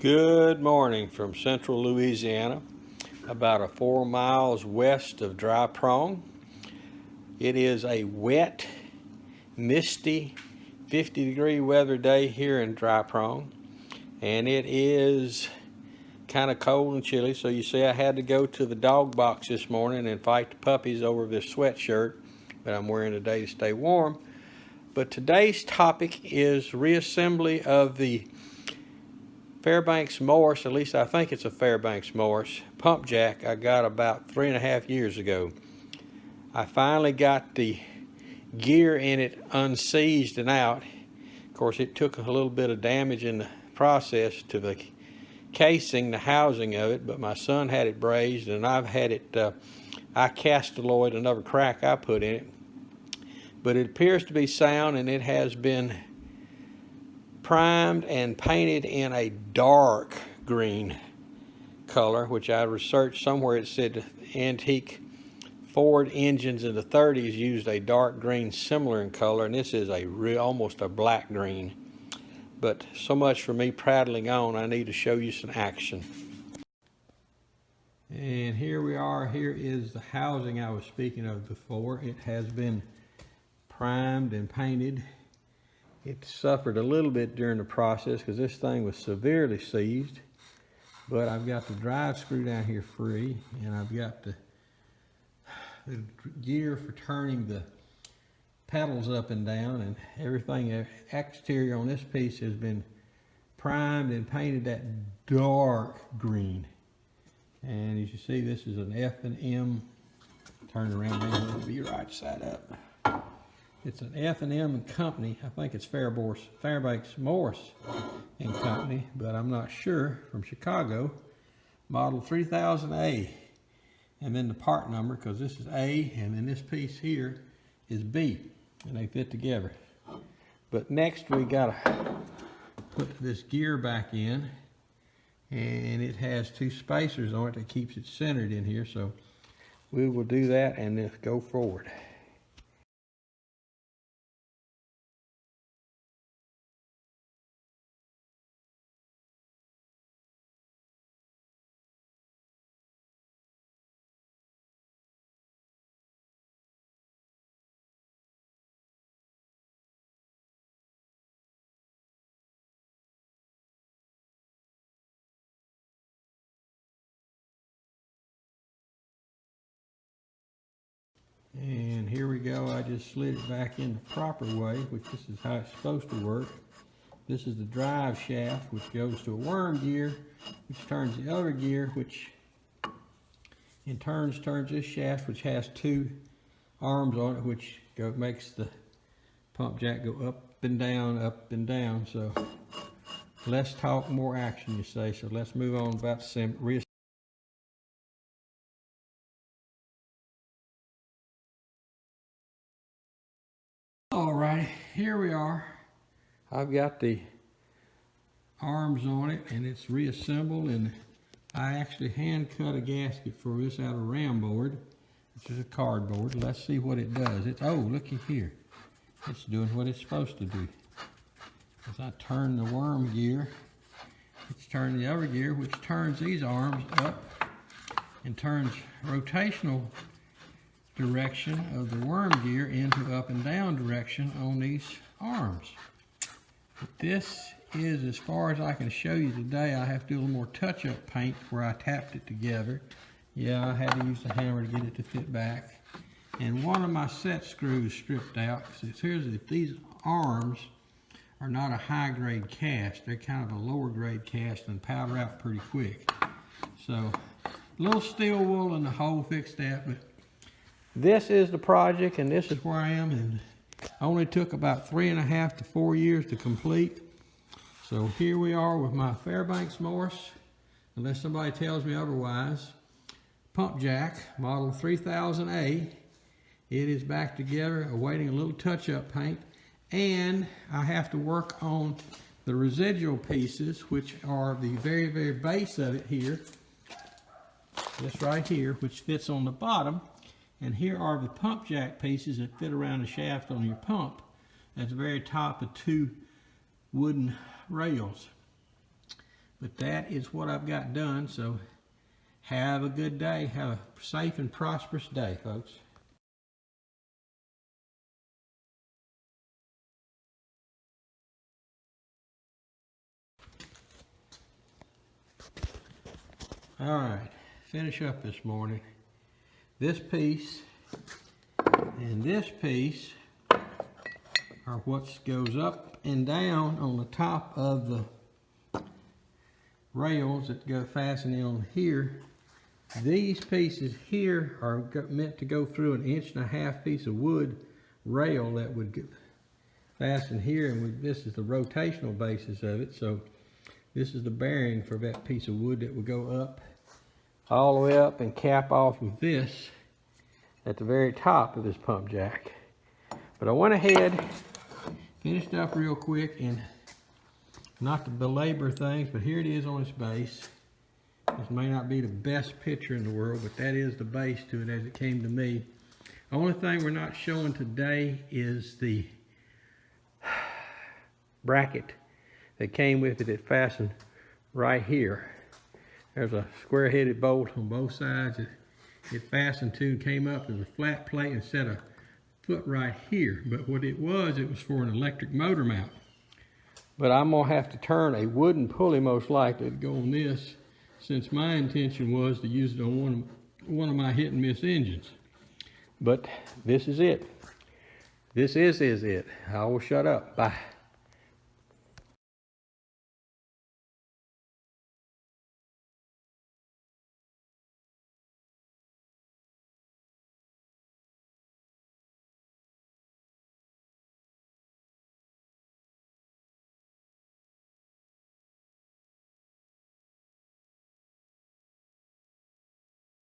Good morning from central Louisiana, about 4 miles west of Dry Prong. It is a wet, misty, 50-degree weather day here in Dry Prong, and it is kind of cold and chilly. So you see I had to go to the dog box this morning and fight the puppies over this sweatshirt that I'm wearing today to stay warm. But today's topic is reassembly of the Fairbanks Morse, at least I think it's a Fairbanks Morse pump jack I got about 3.5 years ago. I finally got the gear in it unseized and out. Of course, it took a little bit of damage in the process to the casing, the housing of it, but my son had it brazed and I've had it, I cast-alloyed another crack I put in it. But it appears to be sound, and it has been primed and painted in a dark green color, which I researched somewhere. It said antique Ford engines in the 30s used a dark green similar in color, and this is almost a black green. But so much for me prattling on. I need to show you some action. And here we are. Here is the housing I was speaking of before. It has been primed and painted. It suffered a little bit during the process because this thing was severely seized, but I've got the drive screw down here free, and I've got the gear for turning the pedals up and down, and everything exterior on this piece has been primed and painted that dark green. And as you see, this is an F&M. Turn around now, it'll be right side up. It's an F&M company. I think it's Fairbanks Morse and Company, but I'm not sure, from Chicago. Model 3000A. And then the part number, because this is A, and then this piece here is B, and they fit together. But next we gotta put this gear back in, and it has 2 spacers on it that keeps it centered in here, so we will do that and then go forward. And here we go. I just slid it back in the proper way, which this is how it's supposed to work. This is the drive shaft, which goes to a worm gear, which turns the other gear, which in turns this shaft, which has 2 arms on it, which makes the pump jack go up and down, up and down. So less talk, more action, you say. So let's move on about reassembly. Alright, here we are. I've got the arms on it, and it's reassembled, and I actually hand cut a gasket for this out of ram board, which is a cardboard. Let's see what it does. Oh, looky here. It's doing what it's supposed to do. As I turn the worm gear, it's turning the other gear, which turns these arms up and turns rotational direction of the worm gear into up and down direction on these arms. But this is as far as I can show you today. I have to do a little more touch-up paint where I tapped it together. Yeah, I had to use the hammer to get it to fit back. And one of my set screws stripped out. These arms are not a high-grade cast. They're kind of a lower-grade cast and powder out pretty quick. So a little steel wool in the hole fixed that, but this is the project, and this is where I am, and only took about 3.5 to 4 years to complete. So here we are with my Fairbanks Morse, unless somebody tells me otherwise, pump jack, model 3000A. It is back together, awaiting a little touch-up paint, and I have to work on the residual pieces, which are the very, very base of it here. This right here, which fits on the bottom. And here are the pump jack pieces that fit around the shaft on your pump at the very top of 2 wooden rails. But that is what I've got done, so have a good day. Have a safe and prosperous day, folks. All right, finish up this morning. This piece and this piece are what goes up and down on the top of the rails that go fastening on here. These pieces here are meant to go through an 1.5 inch piece of wood rail that would fasten here, and this is the rotational basis of it. So this is the bearing for that piece of wood that would go up, all the way up, and cap off with this at the very top of this pump jack. But I went ahead, finished up real quick, and not to belabor things, but here it is on its base. This may not be the best picture in the world, but that is the base to it as it came to me. The only thing we're not showing today is the bracket that came with it. It fastened right here. There's a square-headed bolt on both sides. It fastened to, came up as a flat plate and set a foot right here. But what it was for an electric motor mount. But I'm gonna have to turn a wooden pulley most likely to go on this, since my intention was to use it on one of my hit and miss engines. But this is it. This is it. I will shut up. Bye.